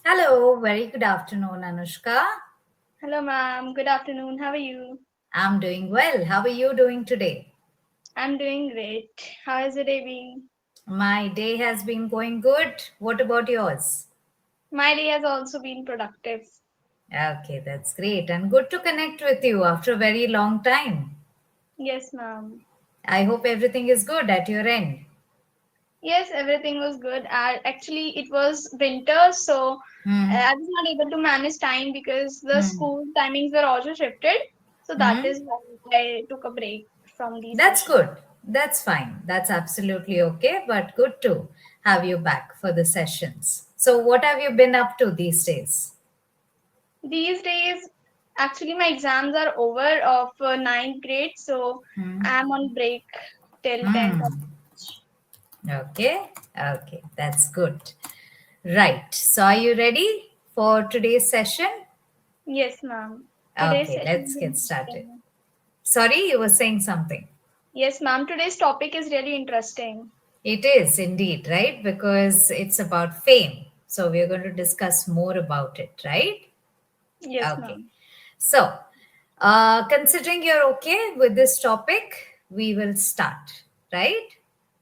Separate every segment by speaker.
Speaker 1: Hello, very good afternoon, Anushka.
Speaker 2: Hello, ma'am. Good afternoon. How are you?
Speaker 1: I'm doing well. How are you doing today?
Speaker 2: I'm doing great. How is the day being?
Speaker 1: My day has been going good. What about yours?
Speaker 2: My day has also been productive.
Speaker 1: Okay, that's great and good to connect with you after a very long time.
Speaker 2: Yes, ma'am.
Speaker 1: I hope everything is good at your end.
Speaker 2: Yes, everything was good. Actually, it was winter, so
Speaker 1: Hmm.
Speaker 2: I was not able to manage time because the
Speaker 1: Hmm.
Speaker 2: school timings were also shifted. So that
Speaker 1: Hmm.
Speaker 2: is why I took a break from these
Speaker 1: That's
Speaker 2: sessions.
Speaker 1: good. That's fine. That's absolutely okay, but good to have you back for the sessions. So, what have you been up to these days?
Speaker 2: These days, actually, my exams are over of ninth grade, so
Speaker 1: Hmm.
Speaker 2: I'm on break till 10th of
Speaker 1: Hmm.
Speaker 2: March.
Speaker 1: Okay, okay, that's good. Right, so are you ready for today's session?
Speaker 2: Yes, ma'am. Today's
Speaker 1: Okay,
Speaker 2: session
Speaker 1: let's
Speaker 2: is
Speaker 1: get started.
Speaker 2: interesting.
Speaker 1: Sorry, you were saying something.
Speaker 2: Yes, ma'am. Today's topic is really interesting.
Speaker 1: It is indeed, right? Because it's about fame. So we're going to discuss more about it, right?
Speaker 2: Yes,
Speaker 1: Okay.
Speaker 2: ma'am.
Speaker 1: So, considering you're okay with this topic, we will start, right?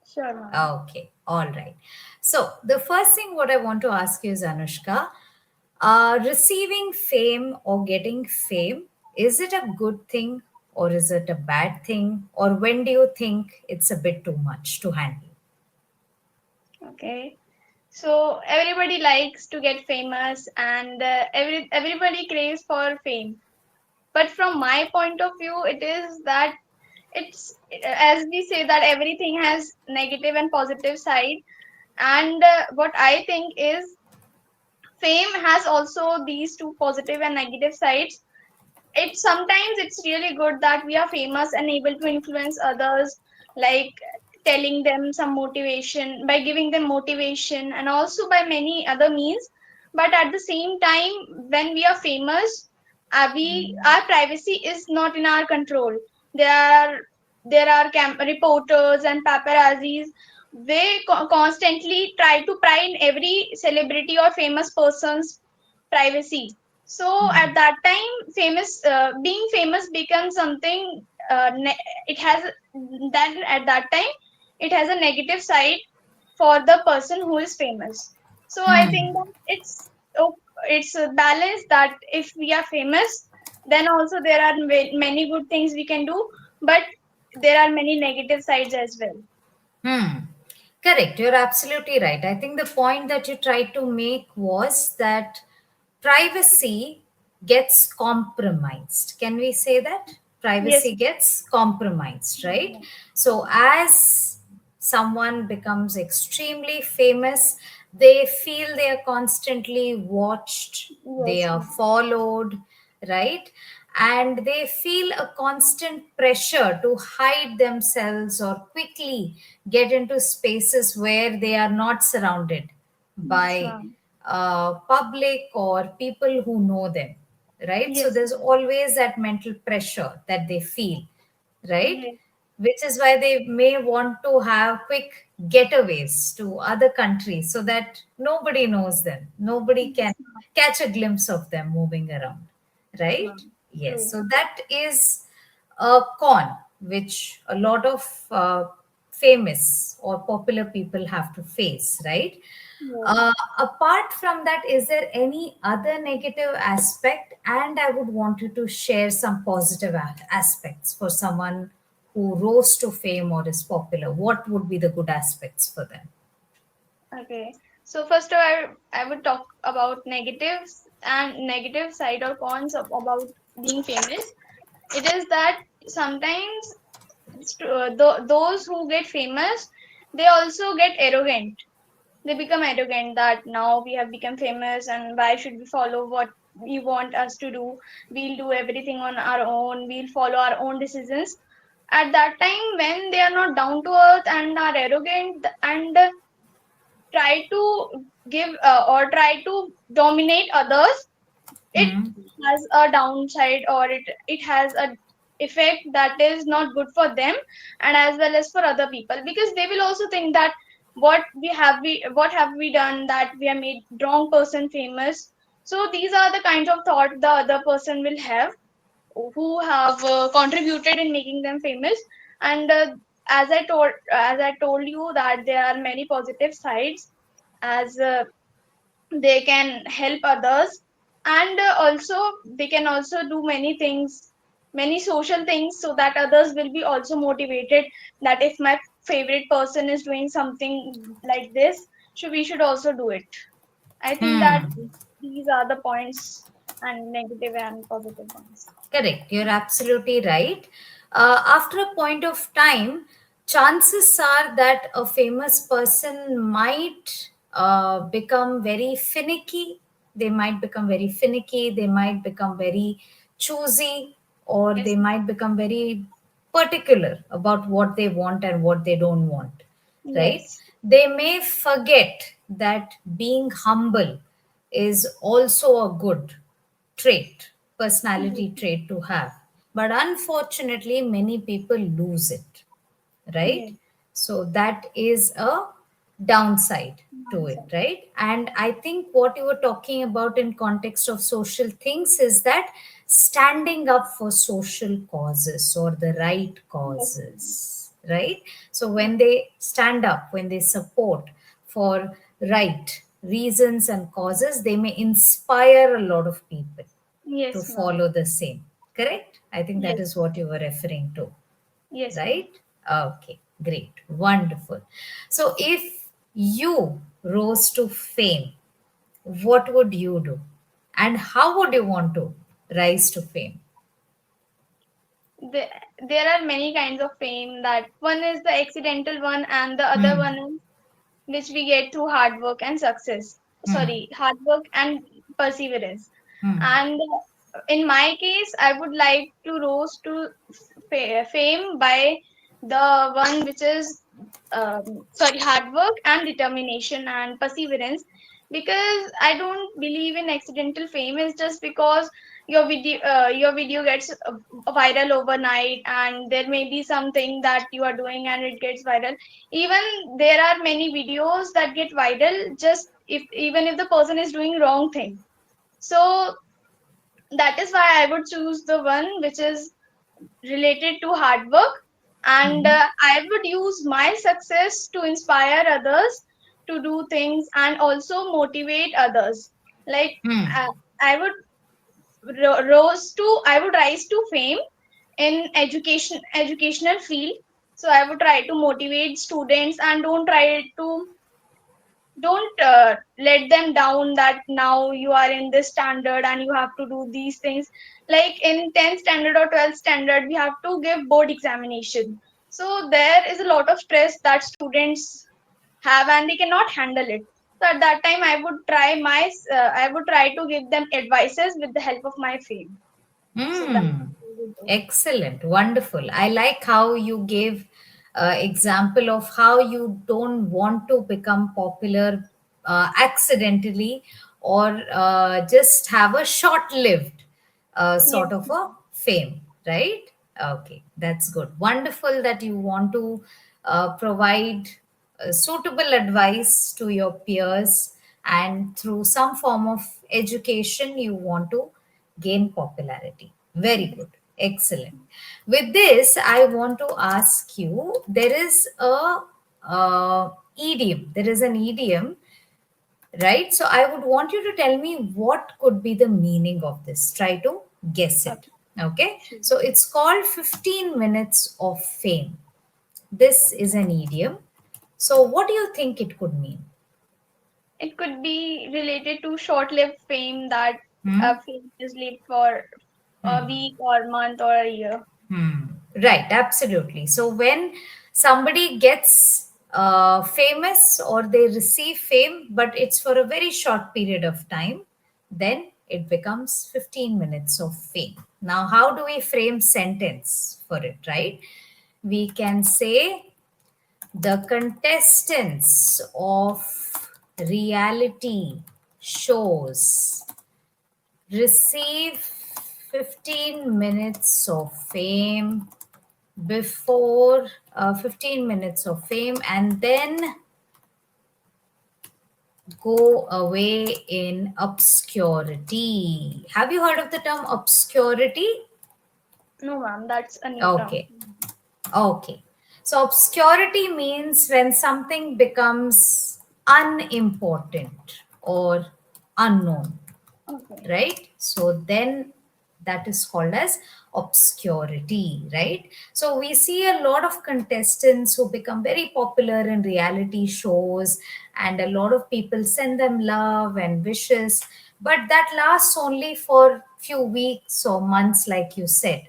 Speaker 2: Sure, ma'am.
Speaker 1: Okay, all right. So, the first thing what I want to ask you is, Anushka, receiving fame or getting fame, is it a good thing or is it a bad thing? Or when do you think it's a bit too much to handle?
Speaker 2: Okay. So everybody likes to get famous, and everybody craves for fame. But from my point of view, it is that it's as we say that everything has negative and positive side. And what I think is fame has also these two positive and negative sides. It's really good that we are famous and able to influence others, like telling them some motivation by giving them motivation and also by many other means. But at the same time, when we are famous, we our privacy is not in our control. There are reporters and paparazzis. They constantly try to pry in every celebrity or famous person's privacy. So at that time, being famous becomes something. It has then at that time it has a negative side for the person who is famous. So I think
Speaker 1: Hmm.
Speaker 2: that it's a balance that if we are famous, then also there are many good things we can do, but there are many negative sides as well.
Speaker 1: Hmm. Correct. You're absolutely right. I think the point that you tried to make was that privacy gets compromised. Can we say that?
Speaker 2: Yes.
Speaker 1: Privacy gets compromised, right?
Speaker 2: Yeah.
Speaker 1: So, as someone becomes extremely famous, they feel they are constantly watched, they
Speaker 2: Yes.
Speaker 1: are followed, right? And they feel a constant pressure to hide themselves or quickly get into spaces where they are not surrounded
Speaker 2: Yes,
Speaker 1: by
Speaker 2: ma'am.
Speaker 1: public or people who know them, right? So
Speaker 2: Yes,
Speaker 1: there's
Speaker 2: ma'am.
Speaker 1: always that mental pressure that they feel, right?
Speaker 2: Yes.
Speaker 1: Which is why they may want to have quick getaways to other countries so that nobody knows them, nobody can
Speaker 2: Yes, ma'am.
Speaker 1: catch a glimpse of them moving around,
Speaker 2: Yes,
Speaker 1: right?
Speaker 2: ma'am.
Speaker 1: Yes,
Speaker 2: True.
Speaker 1: so that is a con which a lot of famous or popular people have to face, right?
Speaker 2: Yes.
Speaker 1: Apart from that, is there any other negative aspect? And I would want you to share some positive aspects for someone who rose to fame or is popular. What would be the good aspects for them?
Speaker 2: Okay. So first of all, I would talk about negatives and negative side or cons of about being famous. It is that sometimes those who get famous, they also get arrogant. They become arrogant that now we have become famous and why should we follow what you want us to do? We'll do everything on our own. We'll follow our own decisions. At that time, when they are not down to earth and are arrogant and try to give or try to dominate others, it
Speaker 1: Hmm.
Speaker 2: has a downside or it has a effect that is not good for them and as well as for other people because they will also think that what have we done that we have made wrong person famous. So these are the kinds of thought the other person will have who have contributed in making them famous. And as I told you that there are many positive sides, as they can help others, and also they can also do many things, many social things, so that others will be also motivated that if my favorite person is doing something like this, so we should also do it. I think that
Speaker 1: Hmm.
Speaker 2: these are the points, and negative and positive ones.
Speaker 1: Correct. You're absolutely right. After a point of time, chances are that a famous person might become very finicky. They might become very finicky. They might become very choosy, or
Speaker 2: Yes,
Speaker 1: they might become very particular about what they want and what they don't want. Right?
Speaker 2: yes,
Speaker 1: They may forget that being humble is also a good trait,
Speaker 2: yes,
Speaker 1: personality trait to have. But unfortunately, many people lose it, right?
Speaker 2: yes.
Speaker 1: So that is a downside to it,
Speaker 2: Mindset.
Speaker 1: right? And I think what you were talking about in context of social things is that standing up for social causes or the right
Speaker 2: Yes,
Speaker 1: causes, right? So
Speaker 2: yes,
Speaker 1: when they stand up, when they support for right reasons and causes, they may inspire a lot of people to
Speaker 2: yes, ma'am.
Speaker 1: follow the same. Correct? I think that
Speaker 2: Yes,
Speaker 1: is what you were referring to,
Speaker 2: yes, ma'am.
Speaker 1: right? Okay, great, wonderful. So, if you rose to fame, what would you do? And how would you want to rise to fame?
Speaker 2: The, there are many kinds of fame. That one is the accidental one, and the other
Speaker 1: Hmm,
Speaker 2: one is which we get through hard work and success.
Speaker 1: hmm,
Speaker 2: Sorry, hard work and perseverance.
Speaker 1: hmm,
Speaker 2: And in my case, I would like to rose to fame by the one which is sorry, hard work and determination and perseverance. Because I don't believe in accidental fame is just because your video gets viral overnight, and there may be something that you are doing and it gets viral. Even there are many videos that get viral just if even if the person is doing wrong thing. So that is why I would choose the one which is related to hard work. And
Speaker 1: hmm,
Speaker 2: I would use my success to inspire others to do things and also motivate others. Like
Speaker 1: hmm.
Speaker 2: uh, I would rise to fame in educational field. So I would try to motivate students and don't let them down that now you are in this standard and you have to do these things. Like in 10th standard or 12th standard we have to give board examination, so there is a lot of stress that students have and they cannot handle it. So at that time I would try to give them advices with the help of my fame. So that
Speaker 1: Hmm.
Speaker 2: I would do.
Speaker 1: Excellent. Wonderful. I like how you gave example of how you don't want to become popular accidentally or just have a short-lived
Speaker 2: Yes,
Speaker 1: sort of a fame, right? Okay, that's good. Wonderful that you want to provide suitable advice to your peers, and through some form of education you want to gain popularity. Very
Speaker 2: yes,
Speaker 1: good. Excellent. With this, I want to ask you, there is a idiom. There is an idiom, right? So I would want you to tell me what could be the meaning of this. Try to guess it.
Speaker 2: okay,
Speaker 1: Okay.
Speaker 2: sure.
Speaker 1: So it's called 15 minutes of fame. This is an idiom. So what do you think it could mean?
Speaker 2: It could be related to short-lived fame, that
Speaker 1: Hmm?
Speaker 2: fame is lived for a
Speaker 1: Hmm.
Speaker 2: week or month or a year.
Speaker 1: Hmm. Right, absolutely. So when somebody gets famous or they receive fame, but it's for a very short period of time, then it becomes 15 minutes of fame. Now, how do we frame sentence for it, right? We can say the contestants of reality shows receive 15 minutes of fame before 15 minutes of fame, and then go away in obscurity. Have you heard of the term obscurity?
Speaker 2: No, ma'am, that's a new term.
Speaker 1: Okay. Okay. So obscurity means when something becomes unimportant or unknown,
Speaker 2: Okay.
Speaker 1: right? So then that is called as obscurity, right? So we see a lot of contestants who become very popular in reality shows, and a lot of people send them love and wishes, but that lasts only for few weeks or months, like you said,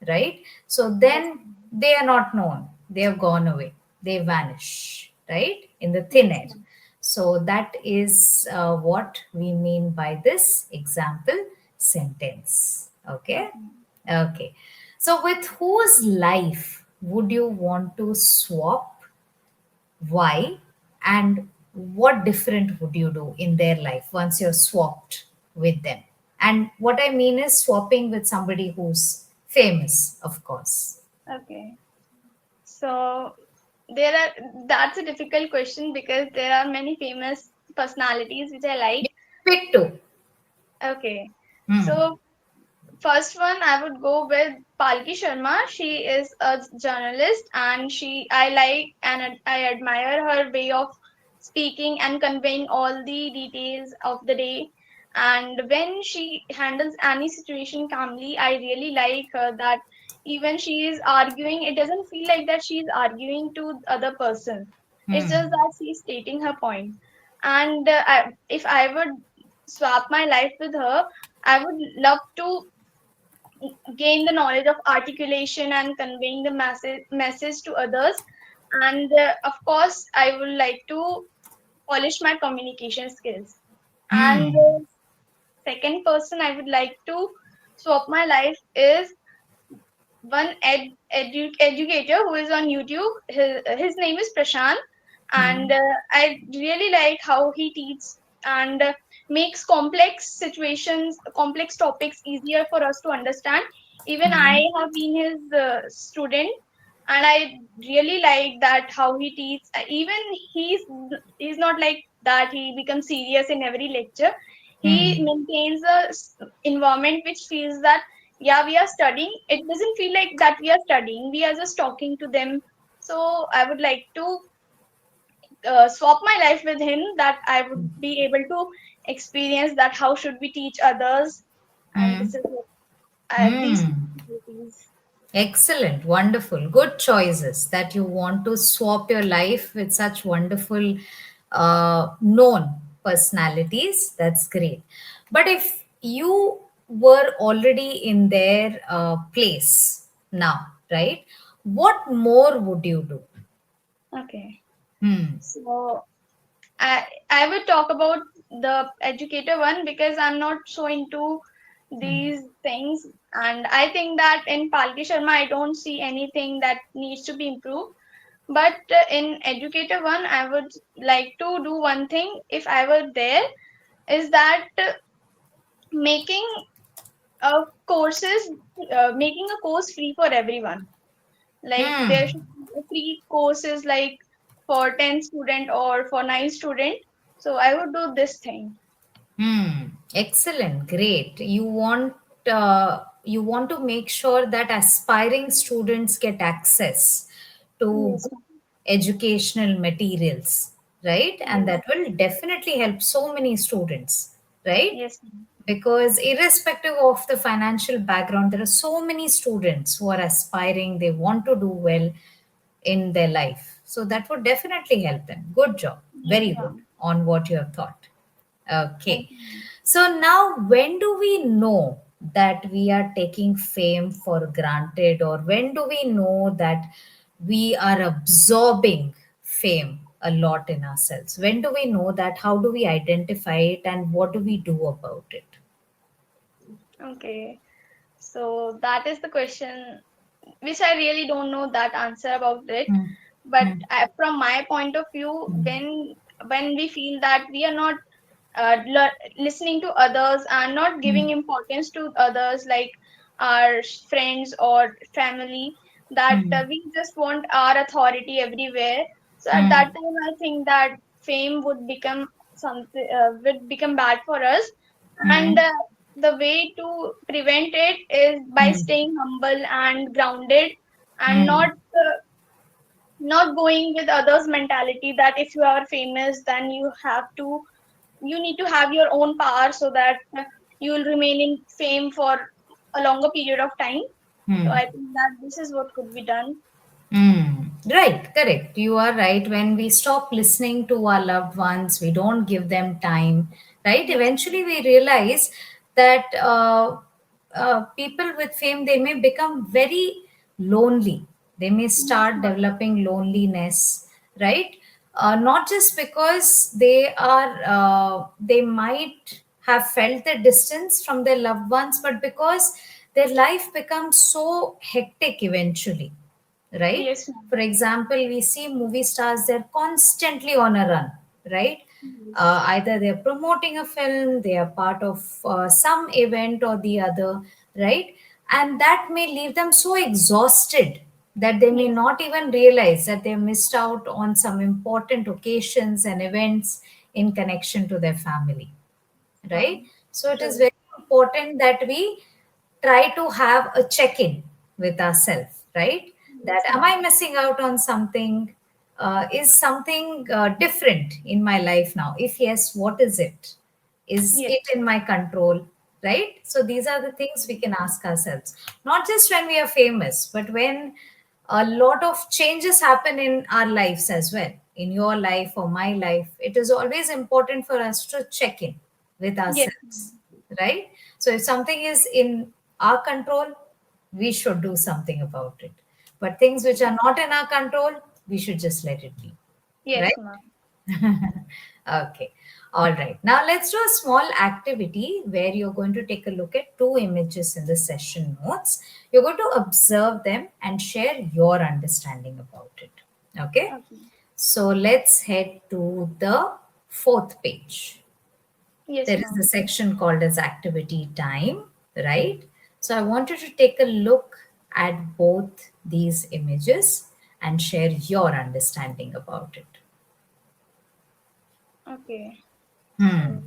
Speaker 1: right? So
Speaker 2: Yes,
Speaker 1: then
Speaker 2: ma'am.
Speaker 1: they are not known, they have gone away, they vanish, right, in the thin
Speaker 2: Yes,
Speaker 1: air.
Speaker 2: ma'am.
Speaker 1: So that is what we mean by this example sentence. Okay.
Speaker 2: Okay.
Speaker 1: Okay. So with whose life would you want to swap? Why? And what different would you do in their life once you're swapped with them? And what I mean is swapping with somebody who's famous, of course.
Speaker 2: Okay. So there are that's a difficult question because there are many famous personalities which I like.
Speaker 1: You pick two.
Speaker 2: Okay.
Speaker 1: Hmm.
Speaker 2: So first one, I would go with Palki Sharma. She is a journalist, and I like and I admire her way of speaking and conveying all the details of the day. And when she handles any situation calmly, I really like her that even she is arguing, it doesn't feel like that she is arguing to the other person. It's
Speaker 1: Hmm.
Speaker 2: just that she is stating her point. And if I would swap my life with her, I would love to gain the knowledge of articulation and conveying the message to others. And of course, I would like to polish my communication skills. And
Speaker 1: Hmm.
Speaker 2: second person I would like to swap my life is one educator who is on YouTube. His name is Prashant, and
Speaker 1: Hmm.
Speaker 2: I really like how he teaches and makes complex situations, complex topics easier for us to understand. Even I
Speaker 1: Hmm.
Speaker 2: have been his student, and I really like that how he teaches. Even he's he's not like that. He becomes serious in every lecture. He
Speaker 1: Hmm.
Speaker 2: maintains a environment which feels that yeah, we are studying. It doesn't feel like that we are studying. We are just talking to them. So I would like to swap my life with him, that I would be able to experience that how should we teach others, and this
Speaker 1: Hmm.
Speaker 2: is what these two
Speaker 1: Hmm.
Speaker 2: possibilities.
Speaker 1: Excellent, wonderful, good choices that you want to swap your life with such wonderful, known personalities. That's great. But if you were already in their place now, right? What more would you do?
Speaker 2: Okay,
Speaker 1: Hmm.
Speaker 2: so I would talk about the educator one because I'm not so into
Speaker 1: Hmm.
Speaker 2: these things, and I think that in Palki Sharma I don't see anything that needs to be improved. But in educator one, I would like to do one thing if I were there, is that making courses, making a course free for everyone. Like there
Speaker 1: Hmm.
Speaker 2: should be a free courses like for 10 student or for 9 student. So I would do this thing.
Speaker 1: Hmm. Excellent. Great. You want to make sure that aspiring students get access to
Speaker 2: Yes,
Speaker 1: good educational materials, right? And
Speaker 2: yes,
Speaker 1: that will definitely help so many students, right?
Speaker 2: yes,
Speaker 1: Because irrespective of the financial background, there are so many students who are aspiring, they want to do well in their life. So that would definitely help them. Good job.
Speaker 2: yes,
Speaker 1: Very good
Speaker 2: ma'am.
Speaker 1: on what you have thought.
Speaker 2: Thank
Speaker 1: Okay.
Speaker 2: you.
Speaker 1: So now, when do we know that we are taking fame for granted, or when do we know that we are absorbing fame a lot in ourselves? When do we know that? How do we identify it, and what do we do about it?
Speaker 2: Okay. So that is the question which I really don't know that answer about it.
Speaker 1: Hmm.
Speaker 2: But
Speaker 1: Hmm.
Speaker 2: from my point of view,
Speaker 1: Hmm.
Speaker 2: when we feel that we are not listening to others and not giving
Speaker 1: Hmm.
Speaker 2: importance to others, like our friends or family, that
Speaker 1: Hmm.
Speaker 2: we just want our authority everywhere. So at
Speaker 1: Hmm.
Speaker 2: that time, I think that fame would become. something would become bad for us. And
Speaker 1: Hmm.
Speaker 2: the way to prevent it is by
Speaker 1: Hmm.
Speaker 2: staying humble and grounded, and
Speaker 1: Hmm.
Speaker 2: not going with others mentality that if you are famous then you need to have your own power so that you will remain in fame for a longer period of time. So
Speaker 1: Hmm.
Speaker 2: I think that this is what could be done.
Speaker 1: Mm, right, correct. You are right. When we stop listening to our loved ones, we don't give them time, right?
Speaker 2: Yes.
Speaker 1: Eventually, we realize that people with fame, they may become very lonely. They may
Speaker 2: Yes,
Speaker 1: start
Speaker 2: ma'am.
Speaker 1: developing loneliness, right? Not just because they might have felt the distance from their loved ones, but because their life becomes so hectic eventually, right?
Speaker 2: Yes, ma'am.
Speaker 1: For example, we see movie stars, they're constantly on a run, right?
Speaker 2: Yes.
Speaker 1: Either they're promoting a film, they are part of some event or the other, right? And that may leave them so exhausted that they may
Speaker 2: Yes.
Speaker 1: not even realize that they missed out on some important occasions and events in connection to their family, right?
Speaker 2: Ma'am.
Speaker 1: So it is
Speaker 2: True.
Speaker 1: very important that we try to have a check in with ourselves, right? That
Speaker 2: Yes,
Speaker 1: am
Speaker 2: ma'am.
Speaker 1: I missing out on something? Is something different in my life now? If yes, what is it? Is
Speaker 2: Yes.
Speaker 1: it in my control? Right? So these are the things we can ask ourselves. Not just when we are famous, but when a lot of changes happen in our lives as well. In your life or my life, it is always important for us to check in with
Speaker 2: Yes,
Speaker 1: ourselves,
Speaker 2: ma'am.
Speaker 1: right? So if something is in our control, we should do something about it. But things which are not in our control, we should just let it be,
Speaker 2: Yes,
Speaker 1: right?
Speaker 2: ma'am.
Speaker 1: Okay. All right. Now let's do a small activity where you're going to take a look at two images in the session notes. You're going to observe them and share your understanding about it. Okay.
Speaker 2: Okay.
Speaker 1: So let's head to the fourth page.
Speaker 2: Yes,
Speaker 1: There is a
Speaker 2: ma'am.
Speaker 1: section called as activity time, right? So I want you to take a look at both these images and share your understanding about it.
Speaker 2: Okay.
Speaker 1: Hmm.
Speaker 2: So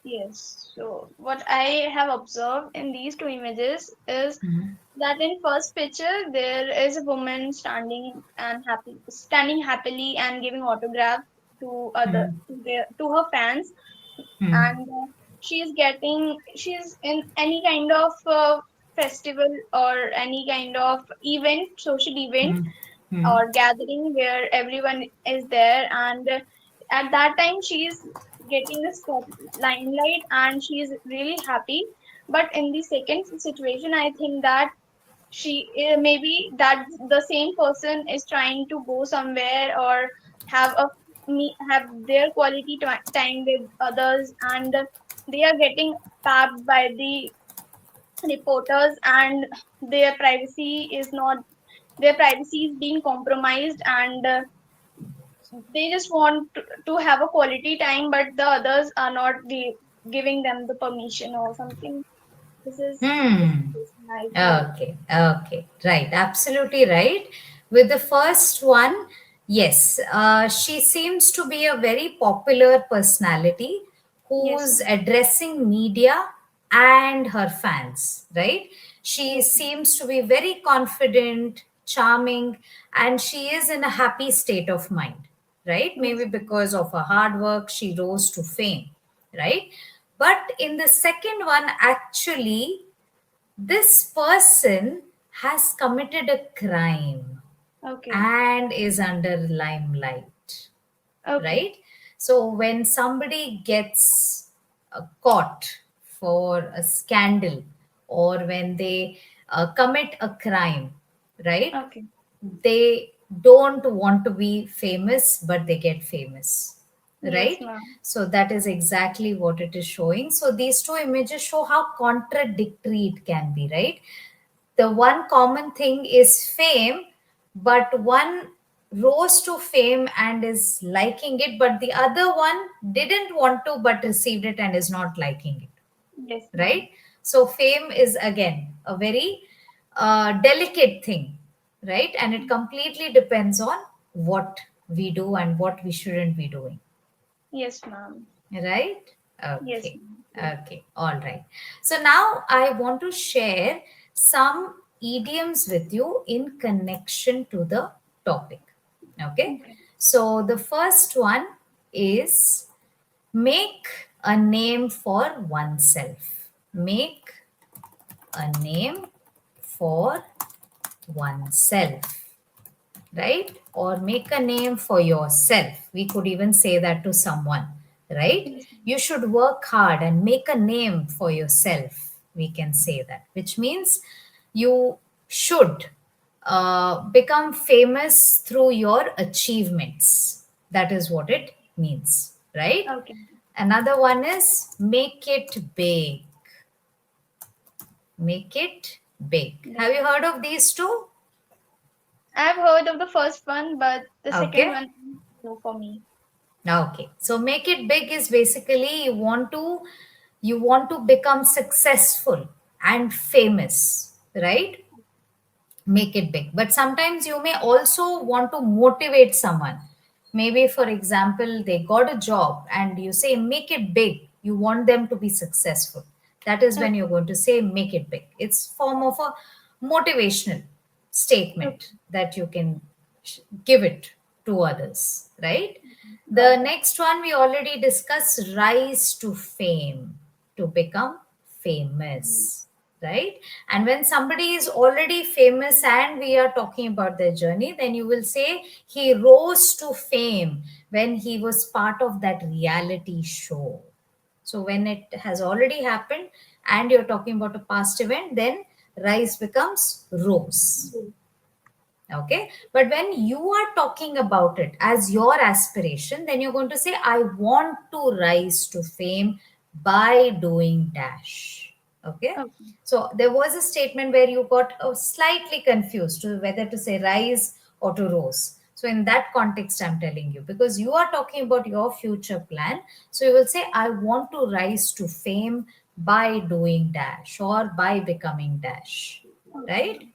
Speaker 2: yes. So what I have observed in these two images is
Speaker 1: Hmm.
Speaker 2: that in first picture there is a woman standing happily and giving autograph
Speaker 1: Hmm.
Speaker 2: to her fans,
Speaker 1: Hmm.
Speaker 2: and she's in any kind of festival or any kind of social event
Speaker 1: Hmm. Hmm.
Speaker 2: or gathering where everyone is there, and at that time she's getting the spot limelight and she's really happy. But in the second situation I think that maybe that the same person is trying to go somewhere or have their time with others, and they are getting tapped by the reporters, and their privacy is not their privacy is being compromised, and they just want to have a quality time, but the others are not giving them the permission or something. This is the
Speaker 1: Hmm.
Speaker 2: situation I feel.
Speaker 1: Okay, okay, right, absolutely right. With the first one, yes, she seems to be a very popular personality
Speaker 2: Yes,
Speaker 1: who's
Speaker 2: ma'am.
Speaker 1: addressing media and her fans, right? She
Speaker 2: Yes,
Speaker 1: seems to be very confident, charming, and she is in a happy state of mind, right?
Speaker 2: yes,
Speaker 1: Maybe because of her hard work, she rose to fame, right? But in the second one, actually, this person has committed a crime
Speaker 2: okay,
Speaker 1: and is under limelight,
Speaker 2: okay,
Speaker 1: right? So when somebody gets caught for a scandal or when they commit a crime, right?
Speaker 2: okay.
Speaker 1: They don't want to be famous, but they get famous,
Speaker 2: Yes,
Speaker 1: right?
Speaker 2: ma'am.
Speaker 1: So that is exactly what it is showing. So these two images show how contradictory it can be, right? The one common thing is fame, but one rose to fame and is liking it, but the other one didn't want to but received it and is not liking it,
Speaker 2: Yes, ma'am.
Speaker 1: right? So fame is again a very delicate thing, right? And it completely depends on what we do and what we shouldn't be doing.
Speaker 2: Yes, ma'am.
Speaker 1: Right?
Speaker 2: Yes,
Speaker 1: Okay.
Speaker 2: ma'am.
Speaker 1: Okay. All right. So now I want to share some idioms with you in connection to the topic. Okay.
Speaker 2: Okay.
Speaker 1: So the first one is make a name for oneself. Make a name for oneself, right? Or make a name for yourself. We could even say that to someone, right?
Speaker 2: Yes,
Speaker 1: You
Speaker 2: ma'am.
Speaker 1: should work hard and make a name for yourself. We can say that, which means you should become famous through your achievements. That is what it means, right?
Speaker 2: Okay.
Speaker 1: Another one is make it big. Make it big. Have you
Speaker 2: Then
Speaker 1: heard of these two?
Speaker 2: I've heard of the first one, but the second
Speaker 1: Okay.
Speaker 2: one is new for me.
Speaker 1: Okay. So make it big is basically you want to become successful and famous, right? Make it big. But sometimes you may also want to motivate someone. Maybe, for example, they got a job and you say, make it big. You want them to be successful. That is when
Speaker 2: Okay.
Speaker 1: you're going to say, make it big. It's form of a motivational
Speaker 2: Okay.
Speaker 1: statement that you can give it to others, right? The
Speaker 2: Got it.
Speaker 1: next one we already discussed, rise to fame, to become famous, right? And when somebody is already famous and we are talking about their journey, then you will say he rose to fame when he was part of that reality show. So when it has already happened and you're talking about a past event, then rise becomes rose. Okay. But when you are talking about it as your aspiration, then you're going to say, I want to rise to fame by doing dash. Okay.
Speaker 2: Okay.
Speaker 1: So there was a statement where you got slightly confused to whether to say rise or to rose. So in that context, I'm telling you, because you are talking about your future plan. So you will say, I want to rise to fame by doing dash or by becoming dash. Right?
Speaker 2: Okay.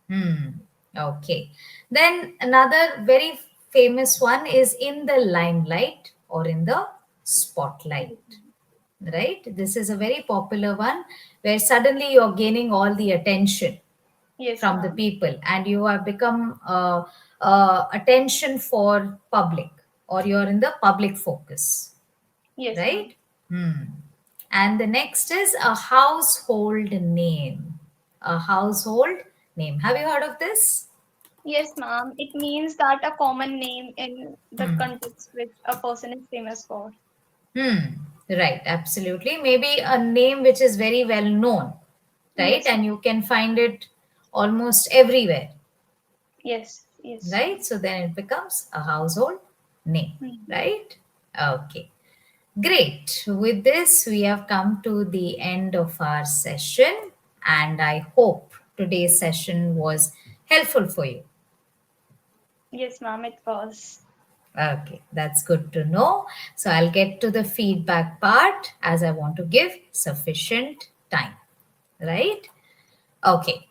Speaker 1: Hmm. Okay. Then another very famous one is in the limelight or in the spotlight. Right? This is a very popular one where suddenly you're gaining all the attention
Speaker 2: Yes,
Speaker 1: from the
Speaker 2: ma'am.
Speaker 1: people and you have become attention for public or you're in the public focus.
Speaker 2: Yes,
Speaker 1: Right?
Speaker 2: ma'am.
Speaker 1: Hmm. And the next is a household name. A household name. Have you heard of this?
Speaker 2: Yes, ma'am. It means that a common name in the
Speaker 1: Hmm.
Speaker 2: context which a person is famous for.
Speaker 1: Hmm. Right. Absolutely. Maybe a name which is very well known, right?
Speaker 2: Yes,
Speaker 1: And you
Speaker 2: ma'am.
Speaker 1: can find it almost everywhere,
Speaker 2: Yes. Yes.
Speaker 1: right? So then it becomes a household name,
Speaker 2: Hmm.
Speaker 1: right? Okay. Great. With this, we have come to the end of our session, and I hope today's session was helpful for you.
Speaker 2: Yes, ma'am. It was.
Speaker 1: Okay, that's good to know. So I'll get to the feedback part as I want to give sufficient time, right? Okay.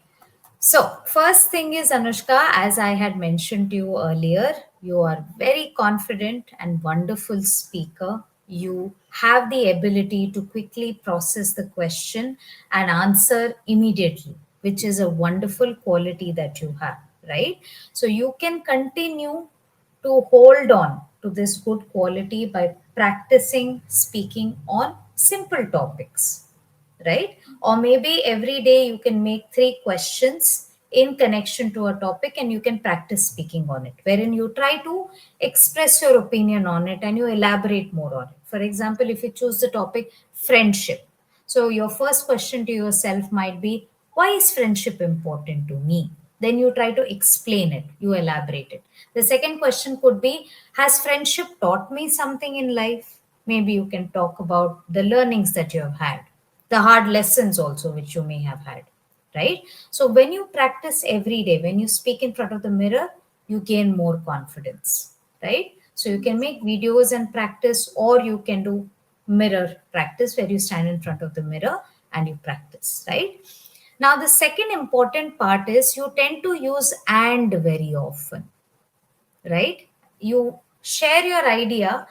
Speaker 1: So, first thing is, Anushka, as I had mentioned to you earlier, you are very confident and wonderful speaker. You have the ability to quickly process the question and answer immediately, which is a wonderful quality that you have, right? So, you can continue to hold on to this good quality by practicing speaking on simple topics, right? Or maybe every day you can make three questions in connection to a topic and you can practice speaking on it, wherein you try to express your opinion on it and you elaborate more on it. For example, if you choose the topic friendship, so your first question to yourself might be, why is friendship important to me? Then you try to explain it, you elaborate it. The second question could be, has friendship taught me something in life? Maybe you can talk about the learnings that you have had, the hard lessons also which you may have had, right? So when you practice every day, when you speak in front of the mirror, you gain more confidence, right? So you can
Speaker 2: Yes,
Speaker 1: make
Speaker 2: ma'am.
Speaker 1: videos and practice, or you can do mirror practice where you stand in front of the mirror and you practice, right? Now the second important part is you tend to use and very often, right? you share your idea,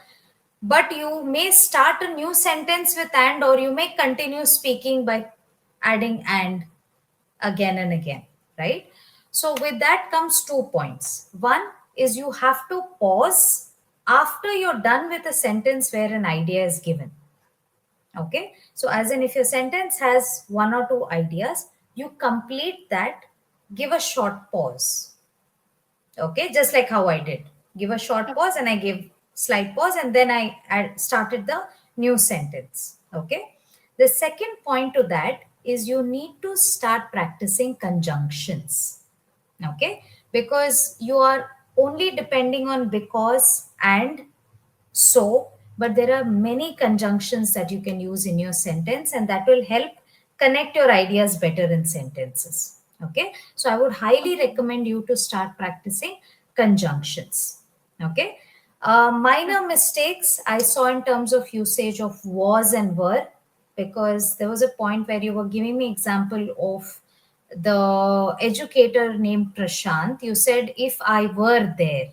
Speaker 1: but you may start a new sentence with and, or you may continue speaking by adding and again and again, right? So, with that comes 2 points. One is you have to pause after you're done with a sentence where an idea is given. Okay, so as in if your sentence has one or two ideas, you complete that, give a short pause. Okay, just like how I did. Give a short pause and I give slight pause and then I started the new sentence. Okay, the second point to that is you need to start practicing conjunctions. Okay, because you are only depending on because and so, but there are many conjunctions that you can use in your sentence and that will help connect your ideas better in sentences. Okay, so I would highly
Speaker 2: Okay.
Speaker 1: recommend you to start practicing conjunctions. Okay, minor
Speaker 2: Okay.
Speaker 1: mistakes I saw in terms of usage of was and were, because there was a point where you were giving me example of the educator named Prashant. You said if I were there,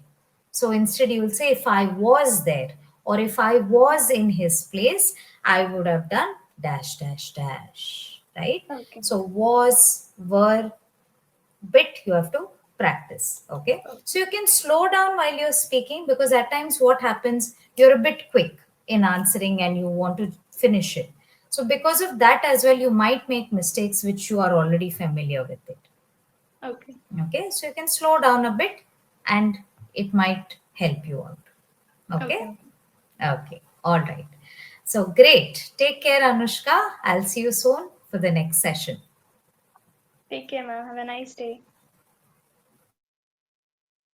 Speaker 1: so instead, you will say, if I was there or if I was in his place, I would have done dash, dash, dash, right?
Speaker 2: Okay.
Speaker 1: So, was, were, bit you have to practice. Okay.
Speaker 2: Okay.
Speaker 1: So, you can slow down while you're speaking, because at times what happens, you're a bit quick in answering and you want to finish it. So, because of that as well, you might make mistakes which you are already familiar with it.
Speaker 2: Okay.
Speaker 1: Okay, so you can slow down a bit and it might help you out. Okay,
Speaker 2: Okay.
Speaker 1: okay, all right. So great. Take care, Anushka. I'll see you soon for the next session.
Speaker 2: Take care, ma'am. Have a nice day.